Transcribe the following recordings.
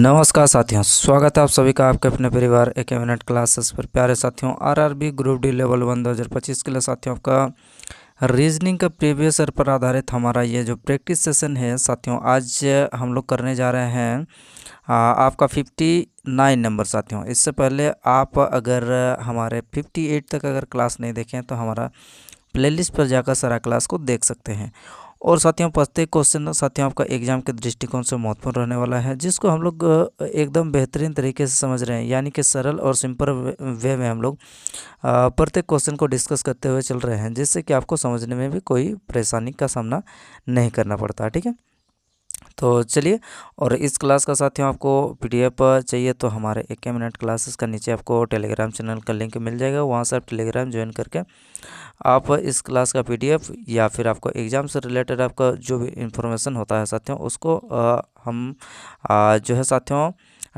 नमस्कार साथियों, स्वागत है आप सभी का आपके अपने परिवार एक मिनट क्लासेस पर। प्यारे साथियों, आरआरबी ग्रुप डी लेवल 1 2025 के लिए साथियों आपका रीजनिंग का प्रीवियस ईयर पर आधारित हमारा ये जो प्रैक्टिस सेशन है साथियों, आज हम लोग करने जा रहे हैं आपका 59 नंबर। साथियों, इससे पहले आप अगर हमारे 58 तक अगर क्लास नहीं देखें तो हमारा प्लेलिस्ट पर जाकर सारा क्लास को देख सकते हैं। और साथियों, प्रत्येक क्वेश्चन साथियों आपका एग्जाम के दृष्टिकोण से महत्वपूर्ण रहने वाला है, जिसको हम लोग एकदम बेहतरीन तरीके से समझ रहे हैं, यानी कि सरल और सिंपल वे में हम लोग प्रत्येक क्वेश्चन को डिस्कस करते हुए चल रहे हैं, जिससे कि आपको समझने में भी कोई परेशानी का सामना नहीं करना पड़ता। ठीक है, तो चलिए। और इस क्लास का साथियों आपको पीडीएफ चाहिए तो हमारे एक मिनट क्लासेस का नीचे आपको टेलीग्राम चैनल का लिंक मिल जाएगा, वहाँ से आप टेलीग्राम ज्वाइन करके आप इस क्लास का पीडीएफ या फिर आपको एग्ज़ाम से रिलेटेड आपका जो भी इंफॉर्मेशन होता है साथियों, उसको हम जो है साथियों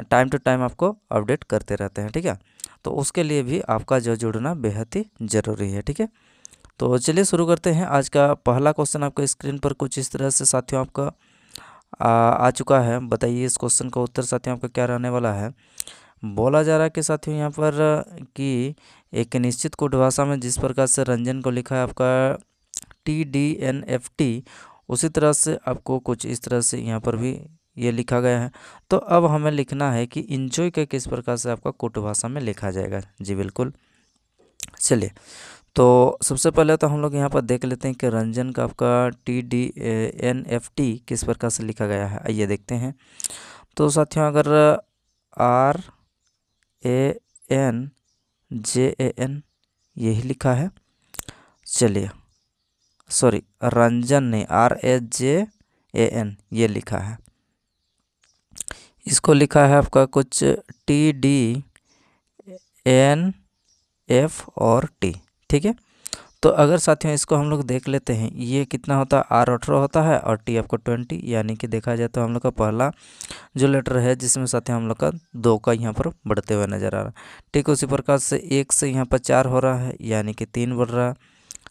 टाइम टू टाइम आपको अपडेट करते रहते हैं। ठीक है, तो उसके लिए भी आपका जो जुड़ना बेहद ही ज़रूरी है। ठीक है, तो चलिए शुरू करते हैं। आज का पहला क्वेश्चन आपको स्क्रीन पर कुछ इस तरह से साथियों आपका आ चुका है। बताइए इस क्वेश्चन का उत्तर साथियों आपका क्या रहने वाला है। बोला जा रहा है कि साथियों यहाँ पर कि एक निश्चित कोड भाषा में जिस प्रकार से रंजन को लिखा है आपका TDNFT, उसी तरह से आपको कुछ इस तरह से यहाँ पर भी ये लिखा गया है। तो अब हमें लिखना है कि इंजॉय का किस प्रकार से आपका कोड भाषा में लिखा जाएगा। जी बिल्कुल, चलिए। तो सबसे पहले तो हम लोग यहाँ पर देख लेते हैं कि रंजन का आपका TDNFT किस प्रकार से लिखा गया है। आइए देखते हैं। तो साथियों, अगर RANJAN यही लिखा है, चलिए सॉरी रंजन नहीं, RAJAN ये लिखा है। इसको लिखा है आपका कुछ TDNF और T। ठीक है, तो अगर साथियों इसको हम लोग देख लेते हैं, ये कितना होता है, R18 होता है और T आपको 20, यानी कि देखा जाए तो हम लोग का पहला जो लेटर है जिसमें साथियों हम लोग का 2 का यहाँ पर बढ़ते हुए नज़र आ रहा है। ठीक उसी प्रकार से 1 से यहाँ पर 4 हो रहा है, यानी कि 3 बढ़ रहा है।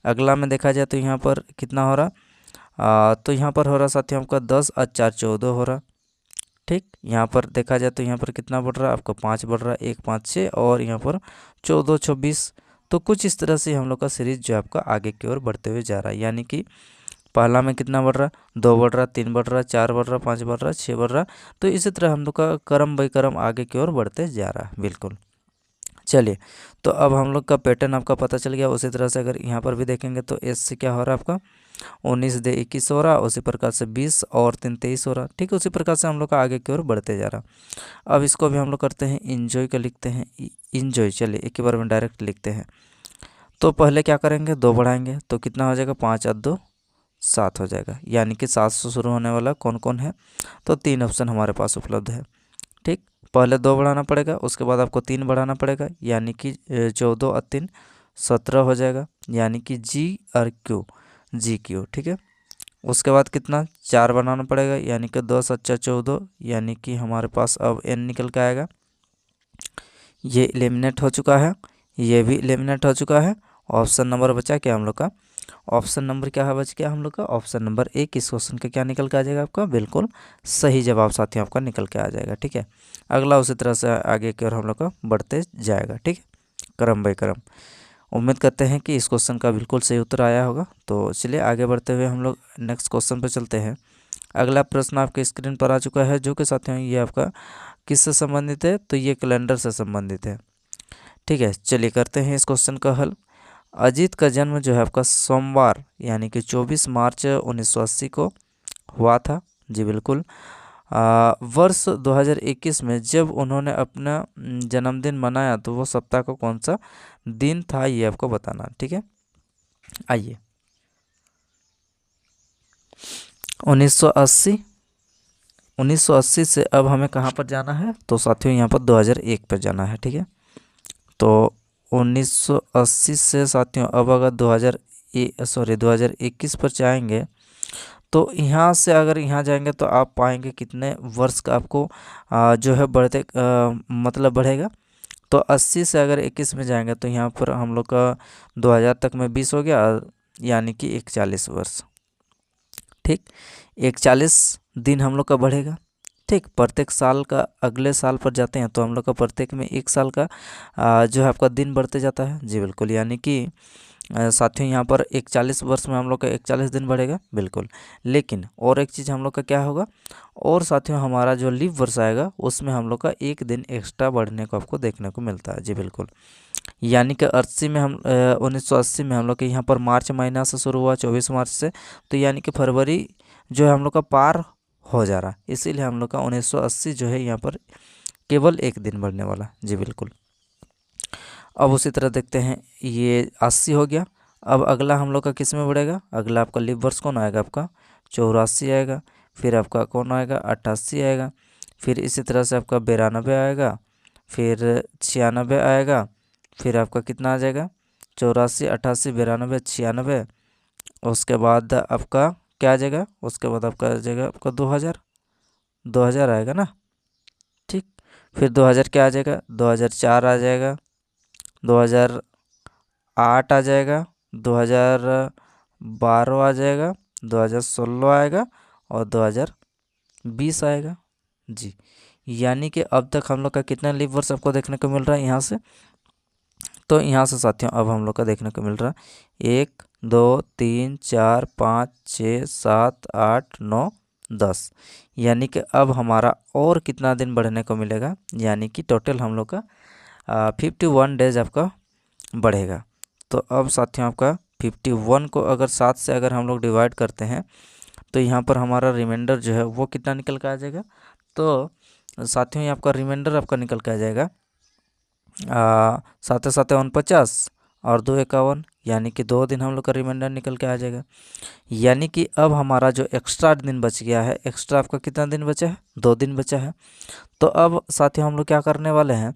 अगला में देखा जाए तो यहाँ पर कितना हो रहा, तो यहाँ पर हो रहा साथियों आपका 10 और 4 14 हो रहा। ठीक, यहाँ पर देखा जाए तो यहाँ पर कितना बढ़ रहा है आपका 5 बढ़ रहा है, 1 5 6 और यहाँ पर 14 26। तो कुछ इस तरह से हम लोग का सीरीज जो आपका आगे की ओर बढ़ते हुए जा रहा है, यानी कि पहला में कितना बढ़ रहा, 2 बढ़ रहा, 3 बढ़ रहा, 4 बढ़ रहा, 5 बढ़ रहा, 6 बढ़ रहा। तो इसी तरह हम लोग का क्रम बाई क्रम आगे की ओर बढ़ते जा रहा है। बिल्कुल, चलिए। तो अब हम लोग का पैटर्न आपका पता चल गया। उसी तरह से अगर यहाँ पर भी देखेंगे तो एस से क्या हो रहा है आपका 19 दे 21 हो रहा, उसी प्रकार से 20 और 3 23 हो रहा। ठीक है, उसी प्रकार से हम लोग का आगे की ओर बढ़ते जा रहा। अब इसको भी हम लोग करते हैं, इंजॉय का लिखते हैं, इंजॉय। चलिए एक ही बार में डायरेक्ट लिखते हैं। तो पहले क्या करेंगे, 2 बढ़ाएंगे तो कितना हो जाएगा, 5 और 2 7 हो जाएगा, यानी कि 7 से शुरू होने वाला कौन कौन है, तो 3 ऑप्शन हमारे पास उपलब्ध है। ठीक, पहले 2 बढ़ाना पड़ेगा, उसके बाद आपको 3 बढ़ाना पड़ेगा, यानी कि 14 और 3 17 हो जाएगा, यानी कि G और Q। ठीक है, उसके बाद कितना 4 बनाना पड़ेगा, यानी कि 10 अच्छा 14, यानी कि हमारे पास अब N निकल के आएगा। ये एलिमिनेट हो चुका है, ये भी एलिमिनेट हो चुका है। ऑप्शन नंबर बचा क्या हम लोग का, ऑप्शन नंबर क्या है बच गया हम लोग का, ऑप्शन नंबर 1 इस क्वेश्चन का क्या निकल के आ जाएगा आपका, बिल्कुल सही जवाब साथियों आपका निकल के आ जाएगा। ठीक है, अगला उसी तरह से आगे की ओर हम लोग का बढ़ते जाएगा। ठीक है, क्रम बाई क्रम। उम्मीद करते हैं कि इस क्वेश्चन का बिल्कुल सही उत्तर आया होगा। तो चलिए आगे बढ़ते हुए हम लोग नेक्स्ट क्वेश्चन पर चलते हैं। अगला प्रश्न आपके स्क्रीन पर आ चुका है, जो कि साथियों ये आपका किससे संबंधित है, तो ये कैलेंडर से संबंधित है। ठीक है, चलिए करते हैं इस क्वेश्चन का हल। अजीत का जन्म जो है आपका सोमवार यानी कि 24 मार्च 1980 को हुआ था। जी बिल्कुल। वर्ष 2021 में जब उन्होंने अपना जन्मदिन मनाया तो वो सप्ताह का कौन सा दिन था, ये आपको बताना। ठीक है, आइए 1980 से अब हमें कहाँ पर जाना है, तो साथियों यहाँ पर 2001 पर जाना है। ठीक है, तो 1980 से साथियों अब अगर 2021 पर जाएंगे तो यहाँ से अगर यहाँ जाएंगे तो आप पाएंगे कितने वर्ष का आपको जो है बढ़ते मतलब बढ़ेगा। तो 80 से अगर 21 में जाएंगे तो यहाँ पर हम लोग का 2000 तक में 20 हो गया, यानी कि 41 वर्ष। ठीक, 41 दिन हम लोग का बढ़ेगा। ठीक। प्रत्येक साल का अगले साल पर जाते हैं तो हम लोग का प्रत्येक में 1 साल का जो है आपका दिन बढ़ते जाता है। जी बिल्कुल, यानी कि साथियों यहाँ पर 41 वर्ष में हम लोग का 41 दिन बढ़ेगा, बिल्कुल। लेकिन और एक चीज़ हम लोग का क्या होगा, और साथियों हमारा जो लीप वर्ष आएगा उसमें हम लोग का 1 दिन एक्स्ट्रा बढ़ने को आपको देखने को मिलता है। जी बिल्कुल, यानी कि 80 में हम 1980 में हम लोग के यहाँ पर मार्च महीना से शुरू हुआ 24 मार्च से, तो यानी कि फरवरी जो है हम लोग का पार हो जा रहा है, इसीलिए हम लोग का 1980 जो है यहाँ पर केवल 1 दिन बढ़ने वाला। जी बिल्कुल। अब उसी तरह देखते हैं, ये 80 हो गया। अब अगला हम लोग का किस में बढ़ेगा, अगला आपका लीप वर्ष कौन आएगा, आपका 84 आएगा। फिर आपका कौन आएगा, 88 आएगा। फिर इसी तरह से आपका 92 आएगा। फिर 96 आएगा। फिर आपका कितना आ जाएगा, 84, 88, 92, 96। उसके बाद आपका क्या आ जाएगा, उसके बाद आपका आ जाएगा आपका 2000 आएगा ना। ठीक। फिर 2000 क्या आ जाएगा, 2004 आ जाएगा, 2008 आ जाएगा, 2012 आ जाएगा, 2016 आएगा और 2020 आएगा। जी, यानी कि अब तक हम लोग का कितना लीप वर्ष आपको देखने को मिल रहा है यहाँ से, तो यहाँ से साथियों अब हम लोग का देखने को मिल रहा है 1 2 3 4 5 6 7 8 9 10, यानी कि अब हमारा और कितना दिन बढ़ने को मिलेगा, यानी कि टोटल हम लोग का 51 डेज आपका बढ़ेगा। तो अब साथियों आपका 51 को अगर 7 से अगर हम लोग डिवाइड करते हैं तो यहाँ पर हमारा रिमाइंडर जो है वो कितना निकल के आ जाएगा, तो साथियों ये आपका रिमाइंडर आपका निकल के आ जाएगा 7 7 49 और 2 51, यानी कि 2 दिन हम लोग का रिमाइंडर निकल के आ जाएगा। यानी कि अब हमारा जो एक्स्ट्रा दिन बच गया है, एक्स्ट्रा आपका कितना दिन बचा है, 2 दिन बचा है। तो अब साथियों हम लोग क्या करने वाले हैं,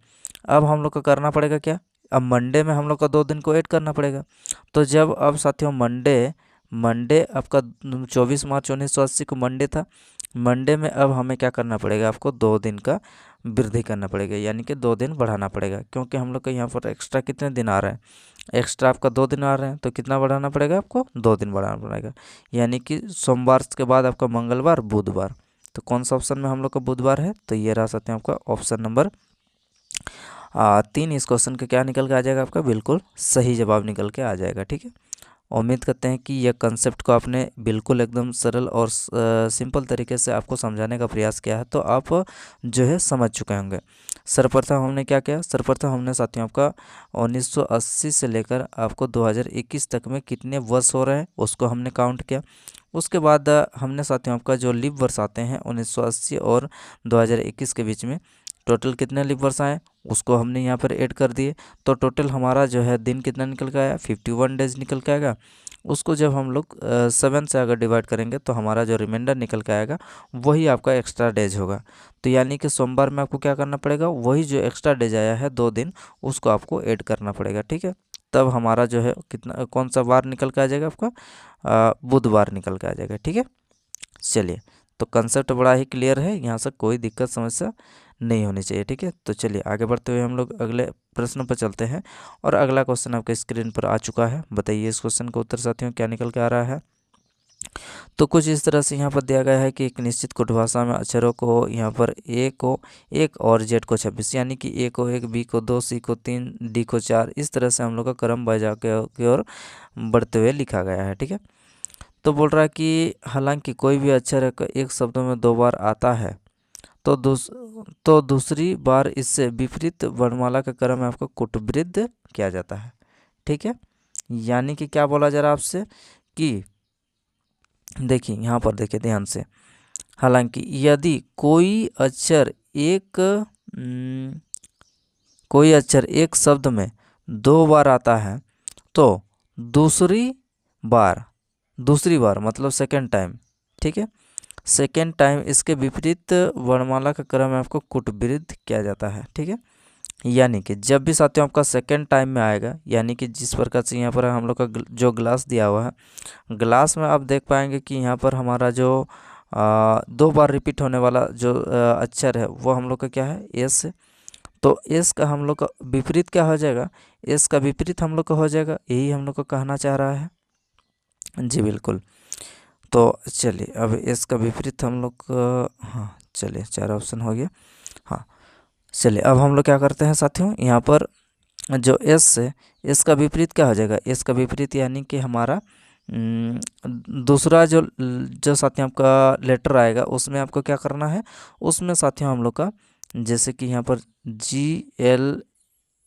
अब हम लोग को करना पड़ेगा क्या, अब मंडे में हम लोग का 2 दिन को ऐड करना पड़ेगा। तो जब अब साथियों मंडे आपका 24 मार्च 1980 को मंडे था, मंडे में अब हमें क्या करना पड़ेगा, आपको 2 दिन का वृद्धि करना पड़ेगा, यानी कि 2 दिन बढ़ाना पड़ेगा, क्योंकि हम लोग का यहाँ पर एक्स्ट्रा कितने दिन आ रहे हैं, एक्स्ट्रा आपका 2 दिन आ रहे हैं, तो कितना बढ़ाना पड़ेगा, आपको 2 दिन बढ़ाना पड़ेगा। यानी कि सोमवार के बाद आपका मंगलवार बुधवार, तो कौन सा ऑप्शन में हम लोग का बुधवार है, तो ये रह सकते हैं आपका ऑप्शन नंबर 3। इस क्वेश्चन का क्या निकल के आ जाएगा, आपका बिल्कुल सही जवाब निकल के आ जाएगा। ठीक है, उम्मीद करते हैं कि यह कंसेप्ट को आपने बिल्कुल एकदम सरल और सिंपल तरीके से आपको समझाने का प्रयास किया है, तो आप जो है समझ चुके होंगे। सर्वप्रथम हमने क्या किया, सर्वप्रथम हमने साथियों आपका 1980 से लेकर आपको 2021 तक में कितने वर्ष हो रहे हैं उसको हमने काउंट किया। उसके बाद हमने साथियों आपका जो लीप वर्ष आते हैं 1980 और 2021 के बीच में टोटल कितने लीप वर्ष आए उसको हमने यहाँ पर ऐड कर दिए, तो टोटल हमारा जो है दिन कितना निकल के आया, 51 डेज निकल के आएगा। उसको जब हम लोग 7 से अगर डिवाइड करेंगे तो हमारा जो रिमाइंडर निकल के आएगा वही आपका एक्स्ट्रा डेज होगा। तो यानी कि सोमवार में आपको क्या करना पड़ेगा, वही जो एक्स्ट्रा डेज आया है 2 दिन उसको आपको ऐड करना पड़ेगा। ठीक है, तब हमारा जो है कितना कौन सा वार निकल के आ जाएगा, आपका बुधवार निकल के आ जाएगा। ठीक है, चलिए, तो कंसेप्ट बड़ा ही क्लियर है, यहाँ से कोई दिक्कत समस्या नहीं होनी चाहिए। ठीक है, तो चलिए आगे बढ़ते हुए हम लोग अगले प्रश्न पर चलते हैं। और अगला क्वेश्चन आपके स्क्रीन पर आ चुका है, बताइए इस क्वेश्चन का उत्तर साथियों क्या निकल के आ रहा है। तो कुछ इस तरह से यहाँ पर दिया गया है कि एक निश्चित कुट भाषा में अक्षरों को यहाँ पर ए को 1 और जेड को 26, यानी कि ए को 1, बी को 2, सी को 3, डी को 4, इस तरह से हम लोग का क्रम बजा की ओर बढ़ते हुए लिखा गया है। ठीक है, तो बोल रहा है कि हालांकि कोई भी अक्षर एक शब्द में 2 बार आता है तो दूसरी बार इससे विपरीत वर्णमाला का क्रम आपको कूटवृद्ध किया जाता है। ठीक है, यानी कि क्या बोला जा रहा है आपसे कि देखिए यहाँ पर देखिए ध्यान से, हालांकि यदि कोई अक्षर एक शब्द में 2 बार आता है तो दूसरी बार मतलब सेकेंड टाइम, ठीक है, सेकेंड टाइम इसके विपरीत वर्णमाला का क्रम आपको कूटवृद्ध किया जाता है। ठीक है, यानी कि जब भी साथियों आपका सेकेंड टाइम में आएगा, यानी कि जिस प्रकार से यहाँ पर हम लोग का जो ग्लास दिया हुआ है, ग्लास में आप देख पाएंगे कि यहाँ पर हमारा जो 2 बार रिपीट होने वाला जो अक्षर है वो हम लोग का क्या है, एस है। तो एस का हम लोग का विपरीत क्या हो जाएगा, एस का विपरीत हम लोग का हो जाएगा, यही हम लोग को कहना चाह रहा है। जी बिल्कुल, तो चलिए अब इसका विपरीत हम लोग हाँ चलिए 4 ऑप्शन हो गया। हाँ चलिए अब हम लोग क्या करते हैं साथियों, यहाँ पर जो एस है, एस का विपरीत क्या हो जाएगा, एस का विपरीत यानी कि हमारा दूसरा जो साथियों आपका लेटर आएगा उसमें आपको क्या करना है, उसमें साथियों हम लोग का जैसे कि यहाँ पर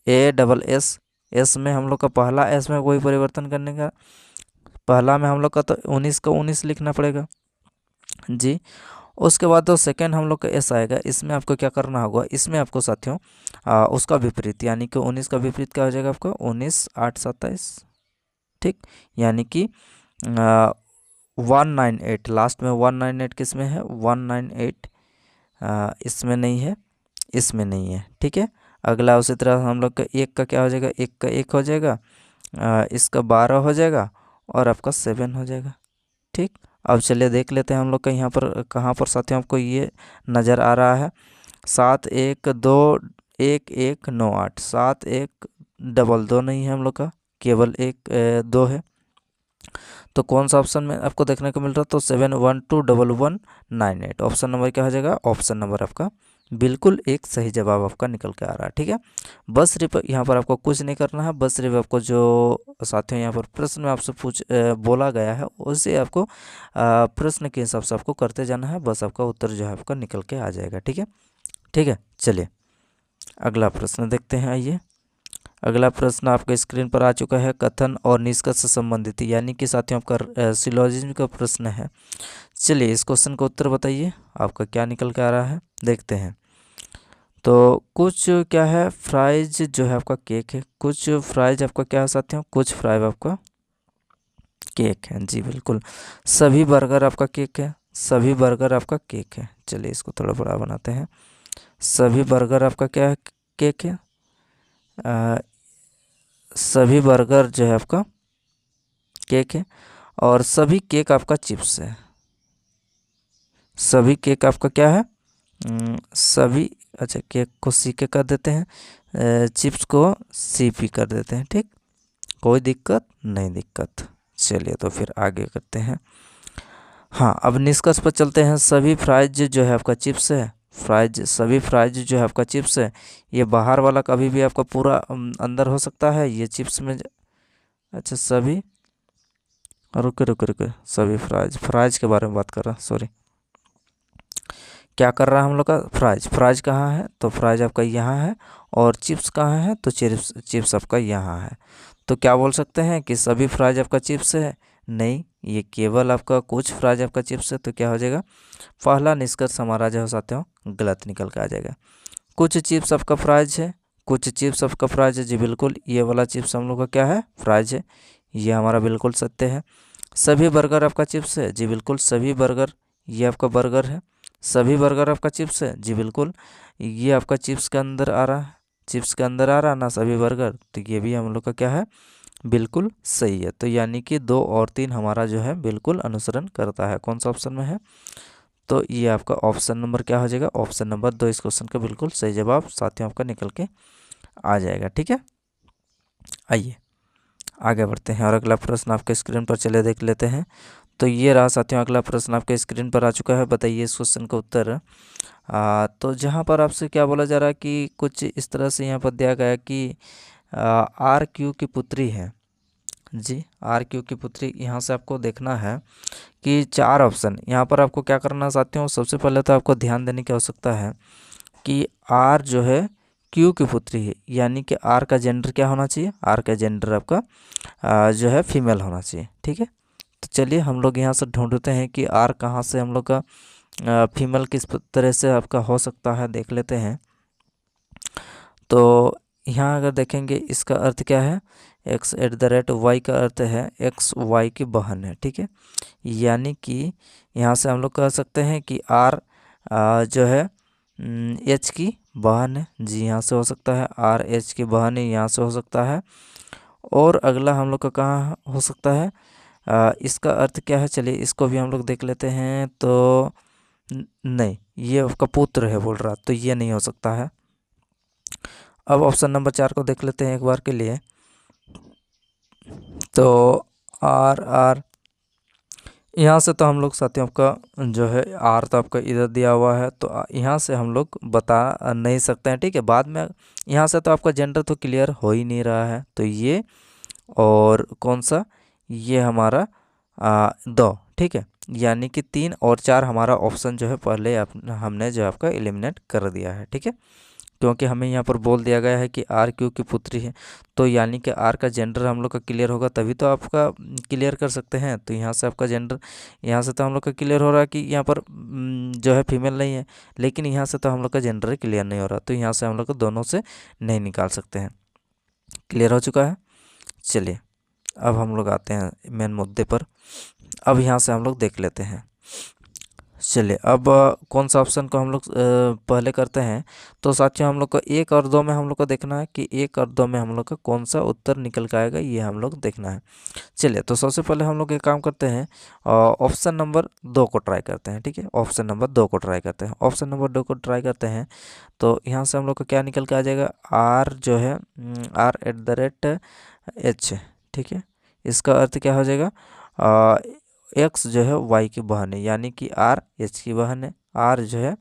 GLASS, एस में हम लोग का पहला एस में कोई परिवर्तन करने का, पहला में हम लोग का तो 19 का 19 लिखना पड़ेगा जी। उसके बाद तो सेकेंड हम लोग का एस आएगा, इसमें आपको क्या करना होगा, इसमें आपको साथियों उसका विपरीत यानी कि 19 का विपरीत क्या हो जाएगा आपको, 19 8 27, ठीक, यानी कि 198, लास्ट में 198 किस में है, 198 इसमें नहीं है, इसमें नहीं है, ठीक है। अगला उसी तरह हम लोग का एक का क्या हो जाएगा, एक का एक हो जाएगा, इसका 12 हो जाएगा और आपका 7 हो जाएगा, ठीक। अब चलिए देख लेते हैं हम लोग का यहाँ पर कहाँ पर साथियों आपको ये नज़र आ रहा है, 7 1 2 1 1 9 8, 7 1 डबल 2 नहीं है हम लोग का, केवल 1 2 है। तो कौन सा ऑप्शन में आपको देखने को मिल रहा है, तो 7121198, ऑप्शन नंबर क्या हो जाएगा, ऑप्शन नंबर आपका बिल्कुल एक सही जवाब आपका निकल के आ रहा है, ठीक है। बस सिर्फ यहाँ पर आपको कुछ नहीं करना है, बस सिर्फ आपको जो साथियों यहाँ पर प्रश्न में आपसे बोला गया है उसे आपको प्रश्न के हिसाब से आपको करते जाना है, बस आपका उत्तर जो है आपका निकल के आ जाएगा, ठीक है। ठीक है चलिए अगला प्रश्न देखते हैं। आइए अगला प्रश्न आपके स्क्रीन पर आ चुका है, कथन और निष्कर्ष से संबंधित यानी कि साथियों आपका सिलोजिज्म का प्रश्न है। चलिए इस क्वेश्चन का उत्तर बताइए आपका क्या निकल के आ रहा है, देखते हैं। तो कुछ क्या है, फ्राइज जो है आपका केक है, कुछ फ्राइज आपका क्या है साथियों, कुछ फ्राइज आपका केक है जी बिल्कुल। सभी बर्गर आपका केक है, सभी बर्गर आपका केक है। चलिए इसको थोड़ा बड़ा बनाते हैं, सभी बर्गर आपका क्या है, केक है। सभी बर्गर जो है आपका केक है और सभी केक आपका चिप्स है, सभी केक आपका क्या है, सभी, अच्छा केक को सी के कर देते हैं, चिप्स को CP कर देते हैं, ठीक, कोई दिक्कत नहीं दिक्कत। चलिए तो फिर आगे करते हैं। हाँ अब निष्कर्ष पर चलते हैं, सभी फ्राइज जो है आपका चिप्स है, फ्राइज सभी फ्राइज जो है आपका चिप्स है, ये बाहर वाला कभी भी आपका पूरा अंदर हो सकता है, ये चिप्स में अच्छा सभी, रुके रुके रुके, सभी फ्राइज, फ्राइज के बारे में बात कर रहा, सॉरी, क्या कर रहा है हम लोग का, फ्राइज, फ्राइज कहाँ है, तो फ्राइज आपका यहाँ है, और चिप्स कहाँ है, तो चिप्स चिप्स आपका यहाँ है। तो क्या बोल सकते हैं कि सभी फ्राइज आपका चिप्स है, नहीं, ये केवल आपका कुछ फ्राइज आपका चिप्स है। तो क्या हो जाएगा, पहला निष्कर्ष हमारा जो साथियों गलत निकल के आ जाएगा। कुछ चिप्स आपका फ्राइज है, कुछ चिप्स आपका फ्राइज है जी बिल्कुल, ये वाला चिप्स हम लोग का क्या है, फ्राइज है, ये हमारा बिल्कुल सत्य है। सभी बर्गर आपका चिप्स है जी बिल्कुल, सभी बर्गर, ये आपका बर्गर है। सभी बर्गर आपका चिप्स है जी बिल्कुल, ये आपका चिप्स के अंदर आ रहा है, चिप्स के अंदर आ रहा है ना सभी बर्गर, तो ये भी हम लोग का क्या है, बिल्कुल सही है। तो यानी कि 2 और 3 हमारा जो है बिल्कुल अनुसरण करता है, कौन सा ऑप्शन में है, तो ये आपका ऑप्शन नंबर क्या हो जाएगा, ऑप्शन नंबर 2 इस क्वेश्चन का बिल्कुल सही जवाब साथियों आपका निकल के आ जाएगा, ठीक है। आइए आगे बढ़ते हैं और अगला प्रश्न आपके स्क्रीन पर चले देख लेते हैं। तो ये रहा साथियों अगला प्रश्न आपके स्क्रीन पर आ चुका है, बताइए इस क्वेश्चन का उत्तर। तो जहाँ पर आपसे क्या बोला जा रहा है कि कुछ इस तरह से यहाँ पर दिया गया है कि RQ की पुत्री है जी, RQ की पुत्री, यहाँ से आपको देखना है कि 4 ऑप्शन, यहाँ पर आपको क्या करना है साथियों, सबसे पहले तो आपको ध्यान देने की आवश्यकता है कि R जो है Q की पुत्री है, यानी कि R का जेंडर क्या होना चाहिए, R का जेंडर आपका जो है फीमेल होना चाहिए, ठीक है। तो चलिए हम लोग यहाँ से ढूंढते हैं कि R कहाँ से हम लोग का फीमेल किस तरह से आपका हो सकता है, देख लेते हैं। तो यहाँ अगर देखेंगे इसका अर्थ क्या है, x@y का अर्थ है x y की बहन है, ठीक है। यानी कि यहाँ से हम लोग कह सकते हैं कि R जो है H की बहन है जी, यहाँ से हो सकता है R H की बहन है, यहाँ से हो सकता है। और अगला हम लोग का कहाँ हो सकता है, इसका अर्थ क्या है, चलिए इसको भी हम लोग देख लेते हैं। तो नहीं, ये आपका पुत्र है बोल रहा, तो ये नहीं हो सकता है। अब ऑप्शन नंबर 4 को देख लेते हैं एक बार के लिए। तो R यहाँ से तो हम लोग साथियों आपका जो है आर तो आपका इधर दिया हुआ है, तो यहाँ से हम लोग बता नहीं सकते हैं, ठीक है। बाद में यहाँ से तो आपका जेंडर तो क्लियर हो ही नहीं रहा है, तो ये और कौन सा, ये हमारा दो, ठीक है। यानी कि 3 और 4 हमारा ऑप्शन जो है पहले हमने जो आपका एलिमिनेट कर दिया है, ठीक है। क्योंकि हमें यहाँ पर बोल दिया गया है कि आर क्यू की पुत्री है, तो यानी कि आर का जेंडर हम लोग का क्लियर होगा तभी तो आपका क्लियर कर सकते हैं। तो यहाँ से आपका जेंडर, यहाँ से तो हम लोग का क्लियर हो रहा है कि यहाँ पर जो है फीमेल नहीं है, लेकिन यहाँ से तो हम लोग का जेंडर क्लियर नहीं हो रहा, तो यहाँ से हम लोग को दोनों से नहीं निकाल सकते हैं। क्लियर हो चुका है। चलिए अब हम लोग आते हैं मेन मुद्दे पर। अब यहाँ से हम लोग देख लेते हैं। चलिए अब कौन सा ऑप्शन को हम लोग पहले करते हैं। तो साथियों हम लोग को 1 और 2 में हम लोग को देखना है कि 1 और 2 में हम लोग का कौन सा उत्तर निकल के आएगा, ये हम लोग देखना है। चलिए तो सबसे पहले हम लोग एक काम करते हैं, ऑप्शन नंबर 2 को ट्राई करते हैं, ठीक है। ऑप्शन नंबर 2 को ट्राई करते हैं, ऑप्शन नंबर 2 को ट्राई करते हैं। तो यहाँ से हम लोग का क्या निकल के आ जाएगा, आर जो है r@h, ठीक है। इसका अर्थ क्या हो जाएगा, एक्स जो है वाई की बहन है, यानी कि आर एच की बहन है। आर जो है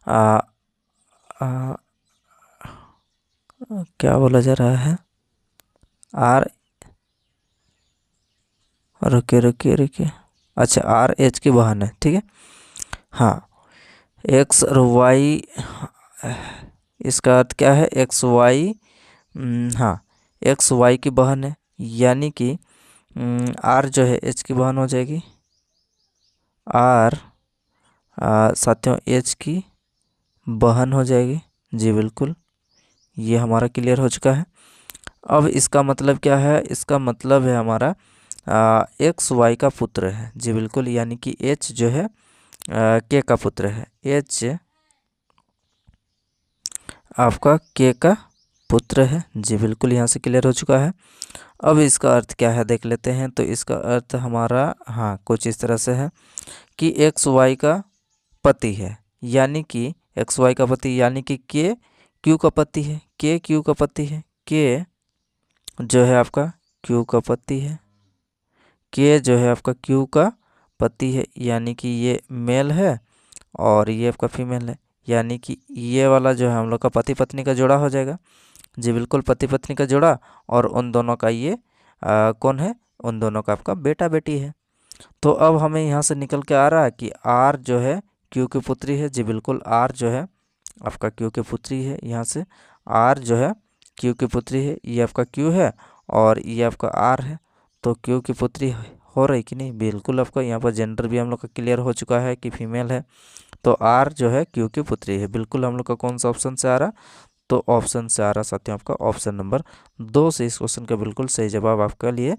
आ, आ, क्या बोला जा रहा है, आर, रुके रुके रुके, अच्छा आर एच की बहन है, ठीक है। हाँ, एक्स और वाई, इसका अर्थ क्या है, एक्स वाई, हाँ एक्स वाई की बहन है, यानी कि आर जो है एच की बहन हो जाएगी। आर साथियों एच की बहन हो जाएगी, जी बिल्कुल, ये हमारा क्लियर हो चुका है। अब इसका मतलब क्या है, इसका मतलब है हमारा एक्स वाई का पुत्र है, जी बिल्कुल, यानी कि एच जो है के का पुत्र है। एच आपका के का पुत्र है, जी बिल्कुल, यहाँ से क्लियर हो चुका है। अब इसका अर्थ क्या है देख लेते हैं। तो इसका अर्थ हमारा हाँ कुछ इस तरह से है कि एक्स वाई का पति है, यानी कि एक्स वाई का पति, यानी कि के क्यू का पति है, के क्यू का पति है, के जो है आपका क्यू का पति है, के जो है आपका क्यू का पति है, यानी कि ये मेल है और ये आपका फीमेल है, यानी कि ये वाला जो है हम लोग का पति पत्नी का जोड़ा हो जाएगा, जी बिल्कुल, पति पत्नी का जोड़ा। और उन दोनों का ये कौन है, उन दोनों का आपका बेटा बेटी है। तो अब हमें यहाँ से निकल के आ रहा है कि आर जो है क्यू की पुत्री है, जी बिल्कुल, आर जो है आपका क्यू की पुत्री है। यहाँ से आर जो है क्यू की पुत्री है, ये आपका क्यू है और ये आपका आर है, तो क्यू की पुत्री हो रही कि नहीं, बिल्कुल। आपका यहाँ पर जेंडर भी हम लोग का क्लियर हो चुका है कि फीमेल है, तो आर जो है क्यू की पुत्री है, बिल्कुल। हम लोग का कौन सा ऑप्शन से आ रहा, तो ऑप्शन से आ रहा साथियों आपका ऑप्शन नंबर 2 से इस क्वेश्चन का बिल्कुल सही जवाब आपके लिए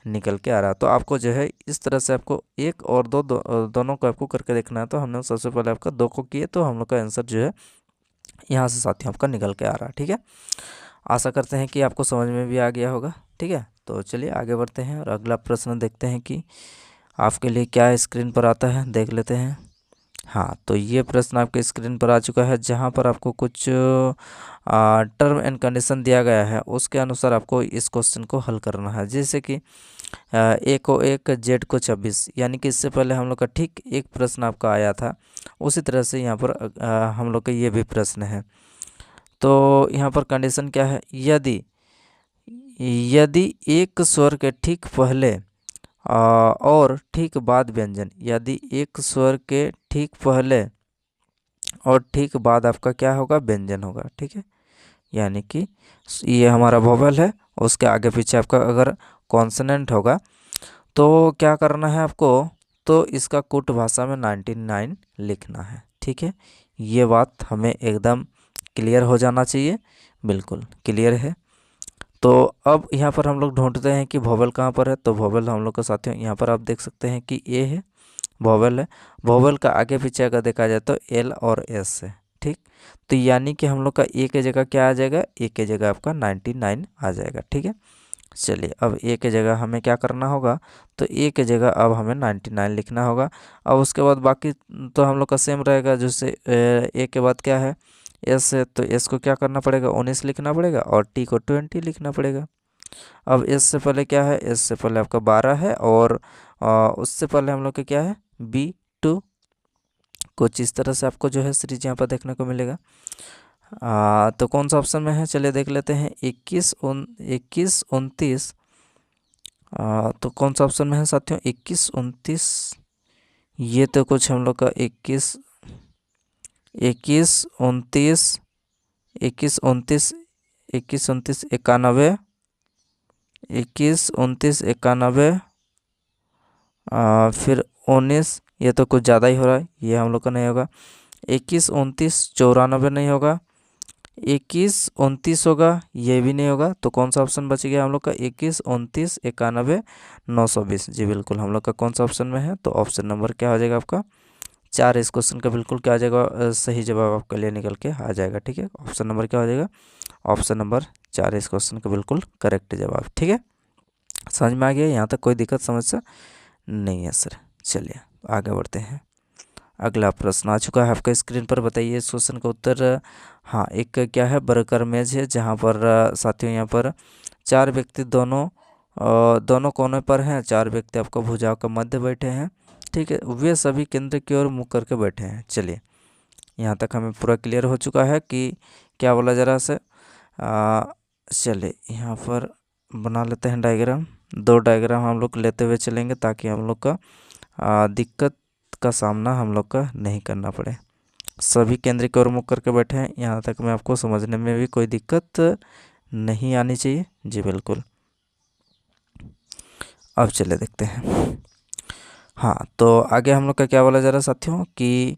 निकल के आ रहा। तो आपको जो है इस तरह से आपको 1 और 2 दोनों को आपको करके देखना है। तो हमने सबसे पहले आपका 2 को किए, तो हम लोग का आंसर जो है यहाँ से साथियों आपका निकल के आ रहा है, ठीक है। आशा करते हैं कि आपको समझ में भी आ गया होगा, ठीक है। तो चलिए आगे बढ़ते हैं और अगला प्रश्न देखते हैं कि आपके लिए क्या स्क्रीन पर आता है, देख लेते हैं। हाँ, तो ये प्रश्न आपके स्क्रीन पर आ चुका है, जहाँ पर आपको कुछ टर्म एंड कंडीशन दिया गया है, उसके अनुसार आपको इस क्वेश्चन को हल करना है। जैसे कि ए को 1 जेड को 26, यानी कि इससे पहले हम लोग का ठीक एक प्रश्न आपका आया था, उसी तरह से यहाँ पर हम लोग का ये भी प्रश्न है। तो यहाँ पर कंडीशन क्या है, यदि यदि एक स्वर के ठीक पहले और ठीक बाद व्यंजन, यदि एक स्वर के ठीक पहले और ठीक बाद आपका क्या होगा, व्यंजन होगा, ठीक है। यानी कि ये हमारा वोवेल है, उसके आगे पीछे आपका अगर कॉन्सोनेंट होगा तो क्या करना है आपको, तो इसका कुट भाषा में 99 लिखना है, ठीक है। ये बात हमें एकदम क्लियर हो जाना चाहिए, बिल्कुल क्लियर है। तो अब यहाँ पर हम लोग ढूंढते हैं कि वोवेल कहाँ पर है। तो वोवेल हम लोग का साथियों यहाँ पर आप देख सकते हैं कि ए है, वोवेल है। वोवेल का आगे पीछे अगर देखा जाए तो एल और एस है, ठीक। तो यानी कि हम लोग का ए के जगह क्या आ जाएगा, ए के जगह आपका 99 आ जाएगा, ठीक है। चलिए अब ए के जगह हमें क्या करना होगा, तो ए के जगह अब हमें 99 लिखना होगा। अब उसके बाद बाकी तो हम लोग का सेम रहेगा, जैसे ए के बाद क्या है, एस है, तो एस को क्या करना पड़ेगा, 19 लिखना पड़ेगा और टी को 20 लिखना पड़ेगा। अब एस से पहले क्या है, एस से पहले आपका 12 है और उससे पहले हम लोग का क्या है B2। कुछ इस तरह से आपको जो है सीरीज यहाँ पर देखने को मिलेगा। तो कौन सा ऑप्शन में है, चलिए देख लेते हैं। 21, 29 तो कौन सा ऑप्शन में है साथियों, 21, 29। ये तो कुछ हम लोग का 21, 29, 21, 29, 21, 29, 91, 21, 29, 91, फिर 19। ये तो कुछ ज़्यादा ही हो रहा है, ये हम लोग का नहीं होगा। 21, 29, 94 नहीं होगा। 21, 29 होगा, ये भी नहीं होगा। तो कौन सा ऑप्शन बच गया हम लोग का, 21, 29, 91, 920। जी बिल्कुल हम लोग का कौन सा ऑप्शन में है, तो ऑप्शन नंबर क्या हो जाएगा आपका 4। इस क्वेश्चन का बिल्कुल क्या आ जाएगा, सही जवाब आपके लिए निकल के आ जाएगा। ठीक है, ऑप्शन नंबर क्या हो जाएगा, ऑप्शन नंबर 4 इस क्वेश्चन का बिल्कुल करेक्ट जवाब। ठीक है, समझ में आ गया, यहाँ तक कोई दिक्कत समस्या नहीं है सर। चलिए आगे बढ़ते हैं। अगला प्रश्न आ चुका है आपका स्क्रीन पर, बताइए इस क्वेश्चन का उत्तर। हाँ, एक क्या है वर्कर मेज है, जहाँ पर साथियों यहाँ पर 4 व्यक्ति दोनों कोने पर हैं। 4 व्यक्ति आपको भुजाओं के मध्य बैठे हैं। ठीक है, वे सभी केंद्र की ओर मुख करके बैठे हैं। चलिए यहाँ तक हमें पूरा क्लियर हो चुका है कि क्या बोला जरा से। चलिए यहाँ पर बना लेते हैं डायग्राम। 2 डायग्राम हम लोग लेते हुए चलेंगे, ताकि हम लोग का दिक्कत का सामना हम लोग का नहीं करना पड़े। सभी केंद्र की ओर मुख करके बैठे हैं, यहाँ तक में आपको समझने में भी कोई दिक्कत नहीं आनी चाहिए। जी बिल्कुल, अब चले देखते हैं। हाँ, तो आगे हम लोग का क्या बोला जा रहा है साथियों कि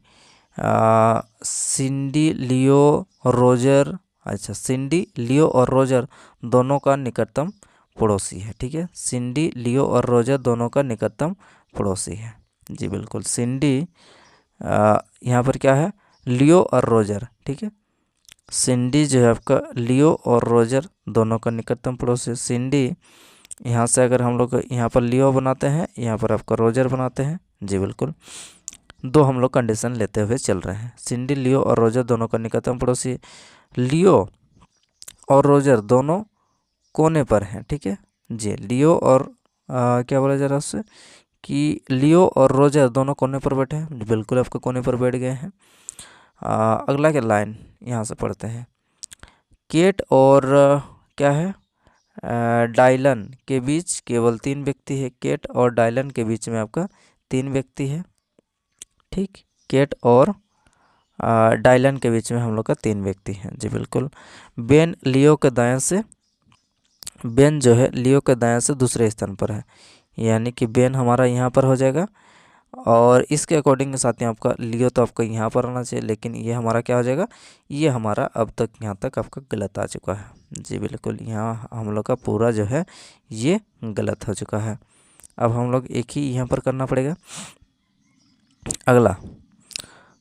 सिंडी, लियो और रोजर। अच्छा, सिंडी, लियो और रोजर दोनों का निकटतम पड़ोसी है। ठीक है, सिंडी, लियो और रोजर दोनों का निकटतम पड़ोसी है। जी बिल्कुल, सिंडी यहाँ पर क्या है, लियो और रोजर। ठीक है, सिंडी जो है आपका लियो और रोजर दोनों का निकटतम पड़ोसी है। सिंडी यहाँ से अगर हम लोग यहाँ पर लियो बनाते हैं, यहाँ पर आपका रोजर बनाते हैं। जी बिल्कुल, 2 हम लोग कंडीशन लेते हुए चल रहे हैं। सिंडी, लियो और रोजर दोनों का निकटतम पड़ोसी। लियो और रोजर दोनों कोने पर हैं। ठीक है जी, लियो और क्या बोला जा रहा है उससे कि लियो और रोजर दोनों कोने पर बैठे हैं। बिल्कुल आपके कोने पर बैठ गए हैं। अगला क्या लाइन यहाँ से पढ़ते हैं। केट और क्या है डायलन के बीच केवल 3 व्यक्ति है। केट और डायलन के बीच में आपका 3 व्यक्ति है। ठीक, केट और डायलन के बीच में हम लोग का 3 व्यक्ति हैं। जी बिल्कुल, बेन लियो के दाएं से, बेन जो है लियो के दाएं से दूसरे स्थान पर है, यानी कि बेन हमारा यहाँ पर हो जाएगा। और इसके अकॉर्डिंग साथ ही आपका लियो तो आपका यहाँ पर आना चाहिए, लेकिन ये हमारा क्या हो जाएगा, ये हमारा अब तक यहाँ तक आपका गलत आ चुका है। जी बिल्कुल, यहाँ हम लोग का पूरा जो है ये गलत हो चुका है। अब हम लोग एक ही यहाँ पर करना पड़ेगा। अगला,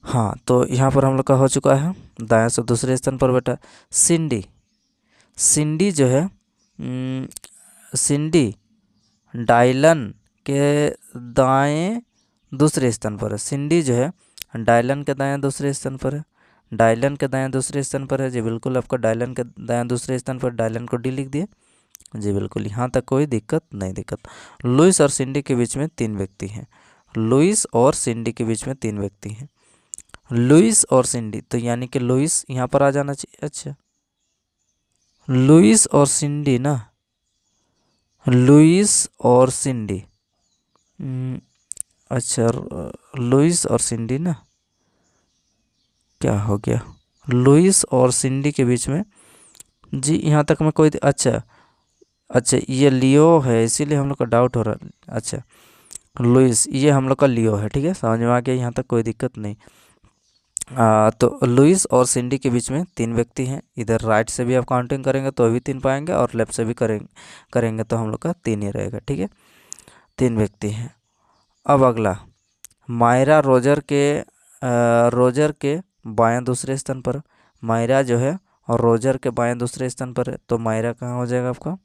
हाँ, तो यहाँ पर हम लोग का हो चुका है दाएं से दूसरे स्थान पर बैठा सिंडी। सिंडी जो है सिंडी डायलन के दाएं दूसरे स्थान पर है। सिंडी जो है डायलन के दाएं दूसरे स्थान पर है। डायलन के दाएं दूसरे स्थान पर है। जी बिल्कुल, आपका डायलन के दाएं दूसरे स्थान पर, डायलन को डी लिख दिए। जी बिल्कुल, यहाँ तक कोई दिक्कत नहीं। दिक्कत लुइस और सिंडी के बीच में 3 व्यक्ति हैं। लुइस और सिंडी के बीच में 3 व्यक्ति हैं। लुइस और सिंडी, तो यानी कि लुइस यहाँ पर आ जाना चाहिए। अच्छा, लुइस और सिंडी ना, लुइस और सिंडी, अच्छा लुइस और सिंडी ना, क्या हो गया, लुइस और सिंडी के बीच में। जी यहाँ तक में कोई अच्छा ये लियो है, इसीलिए हम लोग का डाउट हो रहा है। अच्छा, लुइस ये हम लोग का लियो है। ठीक है, समझ में आ गया, यहाँ तक कोई दिक्कत नहीं। तो लुइस और सिंडी के बीच में 3 व्यक्ति हैं। इधर राइट से भी आप काउंटिंग करेंगे तो भी 3 पाएंगे, और लेफ्ट से भी करेंगे तो हम लोग का 3 ही रहेगा। ठीक है, 3 व्यक्ति हैं। अब अगला, मायरा रोजर के बाएं दूसरे स्थान पर। मायरा जो है और रोजर के बाएं दूसरे स्थान पर है, तो मायरा कहाँ हो जाएगा आपका,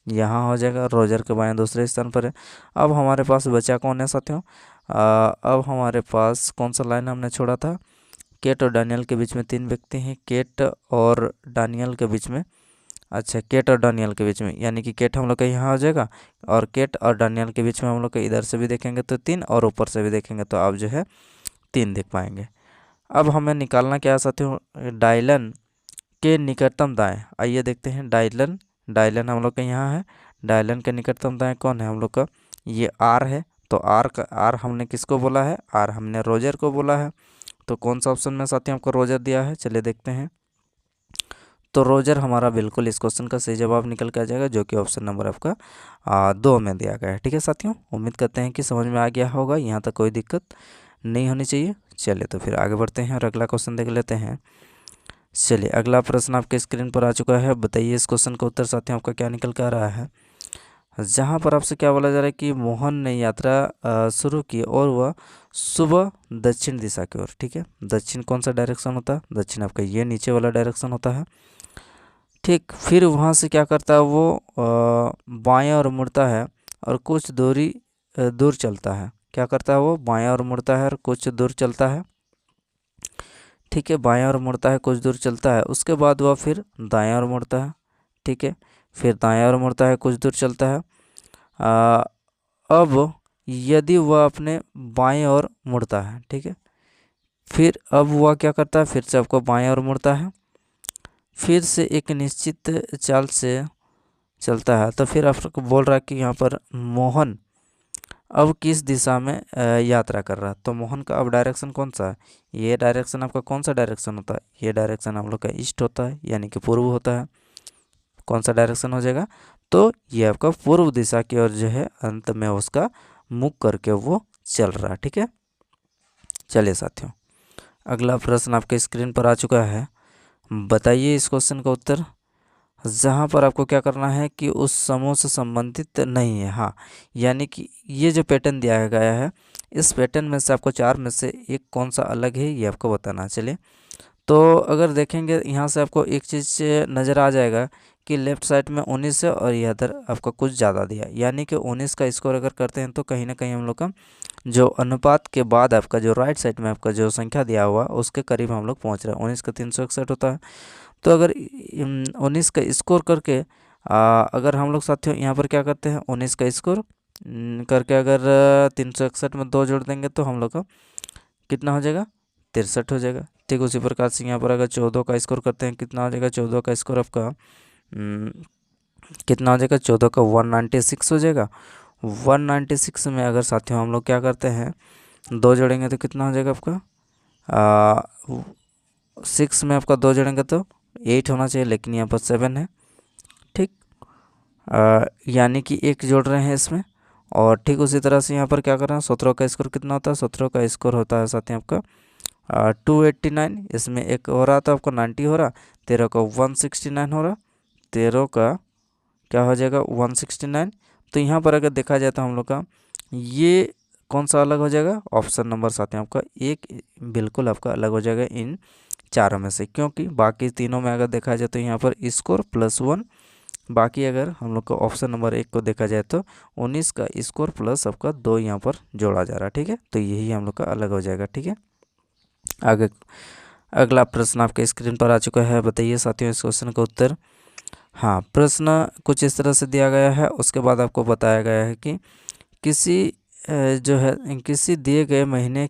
यहाँ हो जाएगा। रोजर के बाएं दूसरे स्थान पर है। अब हमारे पास बचा कौन है साथियों, अब हमारे पास कौन सा लाइन हमने छोड़ा था, केट और डानियल के बीच में 3 व्यक्ति हैं। केट और डानियल के बीच में अच्छा, केट और डानियल के बीच में, यानी कि केट हम लोग का यहाँ हो जाएगा और केट और डानियल के बीच में हम लोग का इधर से भी देखेंगे तो 3 और ऊपर से भी देखेंगे तो आप जो है 3 देख पाएंगे। अब हमें निकालना क्या है साथियों, डायलन के निकटतम दाएं। आइए देखते हैं डायलन। डायलन हम लोग का यहाँ है, डायलन के निकटतम दाएं कौन है हम लोग का, ये आर है। तो आर हमने किसको बोला है, आर हमने रोजर को बोला है। तो कौन सा ऑप्शन में साथियों हमको रोजर दिया है, चलिए देखते हैं। तो रोजर हमारा बिल्कुल इस क्वेश्चन का सही जवाब निकल के आ जाएगा, जो कि ऑप्शन नंबर आपका 2 में दिया गया है। ठीक है साथियों, उम्मीद करते हैं कि समझ में आ गया होगा, यहाँ तक कोई दिक्कत नहीं होनी चाहिए। चलिए तो फिर आगे बढ़ते हैं और अगला क्वेश्चन देख लेते हैं। चलिए अगला प्रश्न आपके स्क्रीन पर आ चुका है। बताइए इस क्वेश्चन का उत्तर साथियों आपका क्या निकल के आ रहा है। जहाँ पर आपसे क्या बोला जा रहा है कि मोहन ने यात्रा शुरू की और वह सुबह दक्षिण दिशा की ओर, ठीक है, दक्षिण कौन सा डायरेक्शन होता है, दक्षिण आपका ये नीचे वाला डायरेक्शन होता है। ठीक, फिर वहाँ से क्या करता है वो बाएं और मुड़ता है और कुछ दूर चलता है। क्या करता है वो, बाएं और मुड़ता है और कुछ दूर चलता है। ठीक है, बाएं और मुड़ता है, कुछ दूर चलता है, उसके बाद वह फिर दाएं और मुड़ता है। ठीक है, फिर दाएं और मुड़ता है, कुछ दूर चलता है। अब यदि वह अपने बाएं और मुड़ता है, ठीक है, फिर अब वह क्या करता है, फिर से आपको बाएं और मुड़ता है, फिर से एक निश्चित चाल से चलता है। तो फिर आपको बोल रहा है कि यहाँ पर मोहन अब किस दिशा में यात्रा कर रहा है। तो मोहन का अब डायरेक्शन कौन सा है, ये डायरेक्शन आपका कौन सा डायरेक्शन होता है, ये डायरेक्शन हम लोग का ईस्ट होता है, यानी कि पूर्व होता है। कौन सा डायरेक्शन हो जाएगा, तो ये आपका पूर्व दिशा की ओर जो है अंत में उसका मुख करके वो चल रहा है। ठीक है, चलिए साथियों अगला प्रश्न आपके स्क्रीन पर आ चुका है। बताइए इस क्वेश्चन का उत्तर। जहाँ पर आपको क्या करना है कि उस समूह से संबंधित नहीं है। हाँ, यानी कि ये जो पैटर्न दिया गया है, इस पैटर्न में से आपको 4 में से एक कौन सा अलग है ये आपको बताना। चलिए तो अगर देखेंगे यहाँ से आपको एक चीज़ नज़र आ जाएगा कि लेफ़्ट साइड में 19 है और इधर आपका कुछ ज़्यादा दिया, यानी कि 19 का स्कोर अगर करते हैं तो कहीं ना कहीं हम लोग का जो अनुपात के बाद आपका जो राइट साइड में आपका जो संख्या दिया हुआ उसके करीब हम लोग पहुँच रहे हैं। 19 का 361 होता है। तो अगर 19 का स्कोर करके अगर हम लोग साथियों यहाँ पर क्या करते हैं, 19 का स्कोर करके अगर 361 में 2 जोड़ देंगे तो हम लोग का कितना हो जाएगा, 63 हो जाएगा। ठीक उसी प्रकार से यहाँ पर अगर 14 का स्कोर करते हैं कितना हो जाएगा, 14 का स्कोर आपका कितना हो जाएगा, 14 का 196 हो जाएगा। 196 में अगर साथियों हम लोग क्या करते हैं 2 जोड़ेंगे तो कितना हो जाएगा आपका 6 में आपका 2 जोड़ेंगे तो 8 होना चाहिए, लेकिन यहाँ पर 7 है। ठीक, यानी कि 1 जोड़ रहे हैं इसमें। और ठीक उसी तरह से यहाँ पर क्या कर रहे हैं, 17 का स्कोर कितना होता है, 17 का स्कोर होता है साथियों आपका 289। इसमें एक हो रहा तो आपको 90 हो रहा, 13 का 169 हो रहा, 13 का क्या हो जाएगा 169। तो यहाँ पर अगर देखा जाए तो हम लोग का ये कौन सा अलग हो जाएगा, ऑप्शन नंबर साथियों आपका एक बिल्कुल आपका अलग हो जाएगा इन चारों में से, क्योंकि बाकी तीनों में अगर देखा जाए तो यहाँ पर स्कोर +1, बाकी अगर हम लोग को ऑप्शन नंबर 1 को देखा जाए तो 19 का स्कोर प्लस आपका 2 यहाँ पर जोड़ा जा रहा है। ठीक है, तो यही हम लोग का अलग हो जाएगा। ठीक है, आगे अगला प्रश्न आपके स्क्रीन पर आ चुका है। बताइए साथियों इस क्वेश्चन का उत्तर। हाँ, प्रश्न कुछ इस तरह से दिया गया है, उसके बाद आपको बताया गया है कि किसी जो है किसी दिए गए महीने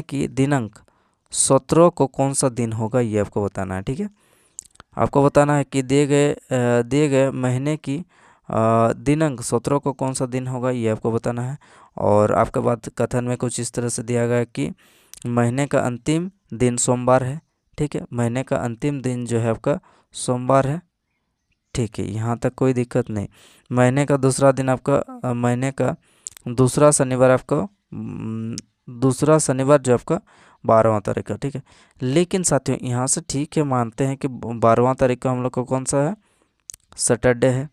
की दिनांक 17 को कौन सा दिन होगा ये आपको बताना है। ठीक है, आपको बताना है कि दिए गए महीने की दिनांक 17 को कौन सा दिन होगा ये आपको बताना है। और आपके बाद कथन में कुछ इस तरह से दिया गया कि महीने का अंतिम दिन सोमवार है। ठीक है, महीने का अंतिम दिन जो है आपका सोमवार है। ठीक है, यहाँ तक कोई दिक्कत नहीं। महीने का दूसरा दिन आपका महीने का दूसरा शनिवार आपका दूसरा शनिवार जो आपका 12वां तारीख का। ठीक है, लेकिन साथियों यहाँ से ठीक है मानते हैं कि 12वां तारीख का हम लोग का कौन सा है, सैटरडे है।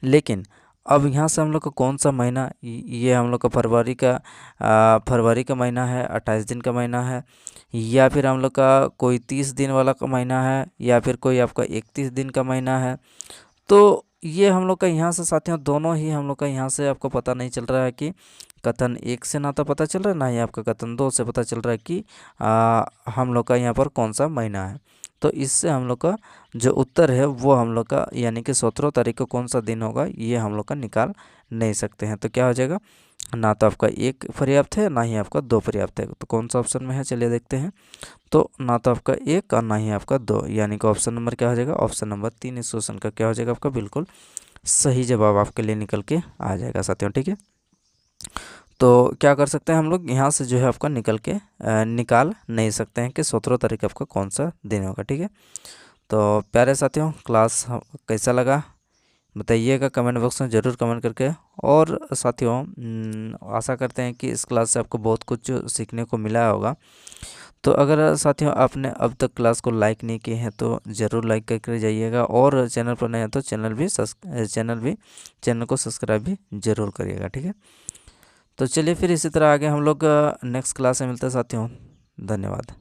लेकिन अब यहाँ से हम लोग का कौन सा महीना, ये हम लोग का फरवरी का महीना है, 28 दिन का महीना है, या फिर हम लोग का कोई 30 दिन वाला का महीना है, या फिर कोई आपका 31 दिन का महीना है। तो ये हम लोग का यहाँ से साथियों दोनों ही हम लोग का यहाँ से आपको पता नहीं चल रहा है कि कथन 1 से ना तो पता चल रहा है, ना ही आपका कथन 2 से पता चल रहा है कि हम लोग का यहाँ पर कौन सा महीना है। तो इससे हम लोग का जो उत्तर है वो हम लोग का यानी कि 17 तारीख को कौन सा दिन होगा ये हम लोग का निकाल नहीं सकते हैं। तो क्या हो जाएगा, ना तो आपका 1 पर्याप्त है, ना ही आपका 2 पर्याप्त है। तो कौन सा ऑप्शन में है, चलिए देखते हैं। तो ना तो आपका 1 और ना ही आपका 2, यानी कि ऑप्शन नंबर क्या हो जाएगा, ऑप्शन नंबर 3 इस क्वेश्चन का क्या हो जाएगा, आपका बिल्कुल सही जवाब आपके लिए निकल के आ जाएगा साथियों। ठीक है, तो क्या कर सकते हैं हम लोग, यहाँ से जो है आपका निकाल नहीं सकते हैं कि 17 तारीख आपका कौन सा दिन होगा। ठीक है, तो प्यारे साथियों कैसा लगा बताइएगा कमेंट बॉक्स में ज़रूर कमेंट करके। और साथियों आशा करते हैं कि इस क्लास से आपको बहुत कुछ सीखने को मिला होगा। तो अगर साथियों आपने अब तक क्लास को लाइक नहीं किए हैं तो ज़रूर लाइक करके जाइएगा, और चैनल पर नए हैं तो चैनल को सब्सक्राइब भी ज़रूर करिएगा। ठीक है, तो चलिए फिर इसी तरह आगे हम लोग नेक्स्ट क्लास में मिलते हैं साथियों। धन्यवाद।